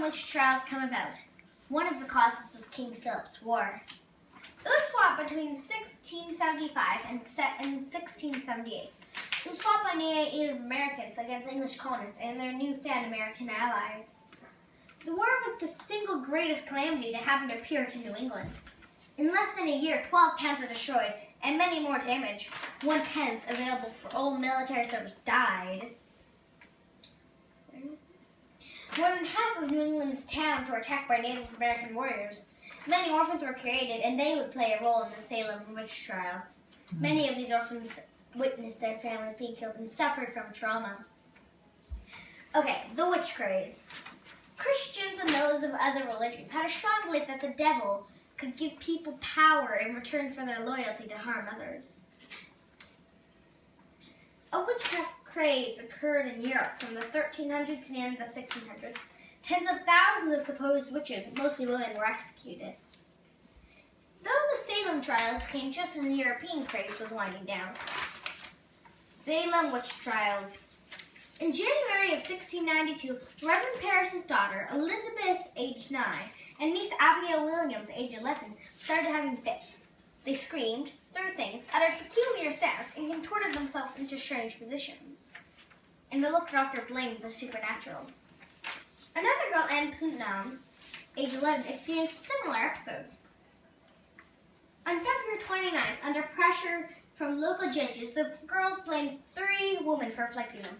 witch trials come about? One of the causes was King Philip's War. It was fought between 1675 and 1678. It was fought by Native Americans against English colonists and their newfound American allies. The war was the single greatest calamity to happen to Puritan New England. In less than a year, 12 towns were destroyed and many more damaged. 1/10 available for all military service died. More than half of New England's towns were attacked by Native American warriors. Many orphans were created, and they would play a role in the Salem witch trials. Many of these orphans witnessed their families being killed and suffered from trauma. Okay, the witch craze. Christians and those of other religions had a strong belief that the devil could give people power in return for their loyalty to harm others. A witchcraft craze occurred in Europe from the 1300s to the end of the 1600s. Tens of thousands of supposed witches, mostly women, were executed. Though the Salem trials came just as the European craze was winding down. Salem witch trials. In January of 1692, Reverend Parris's daughter, Elizabeth, aged 9, and niece Abigail Williams, age 11, started having fits. They screamed, threw things, uttered peculiar sounds, and contorted themselves into strange positions. And the local doctor blamed the supernatural. Another girl, Anne Putnam, age 11, experienced similar episodes. On February 29th, under pressure from local judges, the girls blamed 3 women for afflicting them.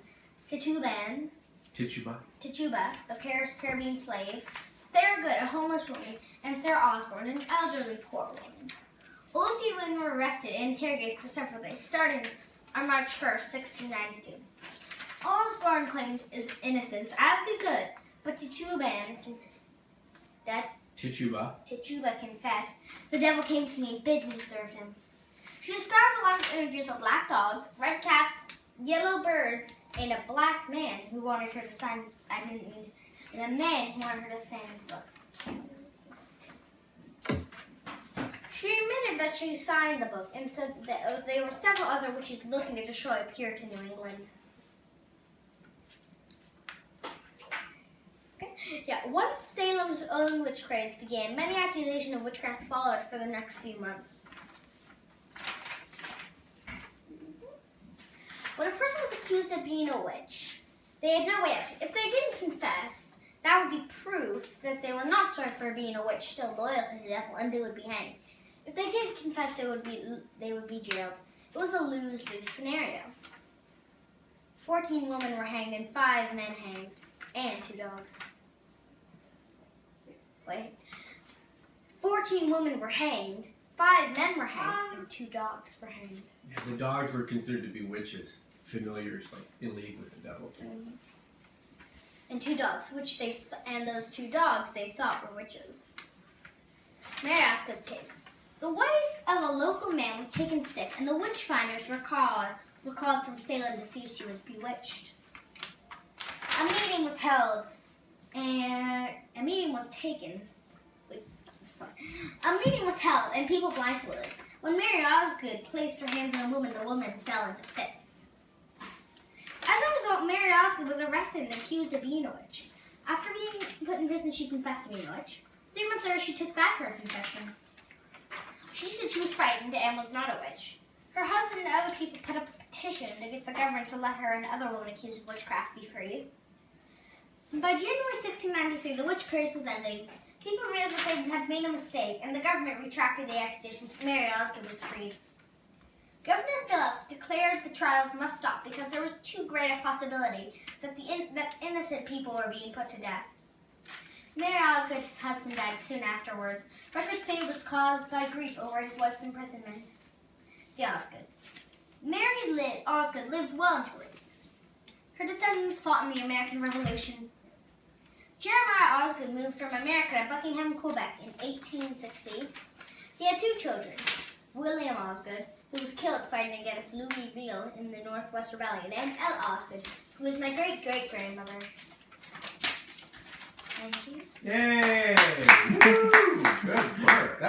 Tituba, the Paris Caribbean slave, Sarah Good, a homeless woman, and Sarah Osborne, an elderly poor woman. All 3 women were arrested and interrogated for several days, starting on March 1st, 1692. Osborne claimed his innocence, as did Good, but Tituba confessed, "The devil came to me and bid me serve him." She described along with images of black dogs, red cats, yellow birds, and a black man who wanted her to sign his and a man who wanted her to sign his book. She admitted that she signed the book and said that there were several other witches looking to destroy Puritan New England. Once Salem's own witch craze began, many accusations of witchcraft followed for the next few months. When a person was accused of being a witch, they had no way out. If they didn't confess, that would be proof that they were not sorry for being a witch, still loyal to the devil, and they would be hanged. If they didn't confess, they would be jailed. It was a lose-lose scenario. 14 women were hanged and 5 men hanged, and 2 dogs. 14 women were hanged, 5 men were hanged, and 2 dogs were hanged. Yeah, the dogs were considered to be witches, familiars, like in league with the devil. And 2 dogs, those 2 dogs they thought were witches. MaryOsgood case. The wife of a local man was taken sick, and the witch finders were called from Salem to see if she was bewitched. A meeting was held, and people blindfolded. When MaryOsgood placed her hands on a woman, the woman fell into fits. As a result, MaryOsgood was arrested and accused of being a witch. After being put in prison, she confessed to being a witch. 3 months later, she took back her confession. She said she was frightened and was not a witch. Her husband and other people put up a petition to get the government to let her and other women accused of witchcraft be freed. By January 1693, the witch craze was ending. People realized that they had made a mistake, and the government retracted the accusations. MaryOsgood was freed. Governor Phillips declared the trials must stop because there was too great a possibility that innocent people were being put to death. MaryOsgood's husband died soon afterwards. Records say it was caused by grief over his wife's imprisonment. The Osgood. Osgood lived well into her 80s. Her descendants fought in the American Revolution. Jeremiah Osgood moved from America to Buckingham, Quebec in 1860. He had 2 children, William Osgood, who was killed fighting against Louis Riel in the Northwest Rebellion, and Elle Osgood, who was my great-great-grandmother. Thank you. Yay! Woo! Good work.